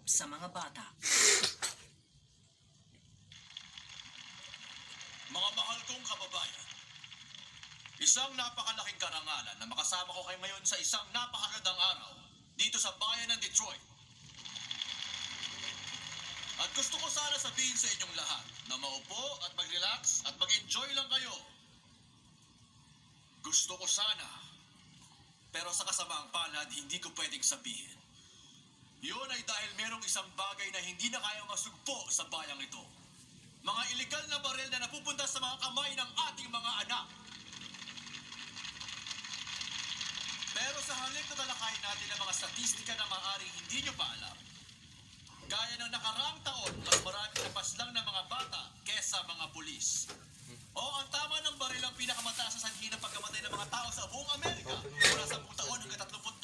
sa mga bata. Mga mahal kong kababayan, isang napakalaking karangalan na makasama ko kayo ngayon sa isang napakagandang araw dito sa bayan ng Detroit. At gusto ko sana sabihin sa inyong lahat na maupo at mag-relax at mag-enjoy lang kayo. Gusto ko sana, pero sa kasamaang palad, hindi ko pwedeng sabihin. Yun ay dahil merong isang bagay na hindi na kaya masugpo sa bayang ito. Mga iligal na baril na napupunta sa mga kamay ng ating mga anak. Pero sa halip na talakayin natin ang mga statistika na maaaring hindi nyo pa alam, gaya ng nakaraang taon, mas maraming napaslang ng mga bata kesa mga pulis. O ang tama ng baril ang pinakamataas sa sanhi ng pagkamatay ng mga tao sa buong Amerika mula 10 taon hanggang 30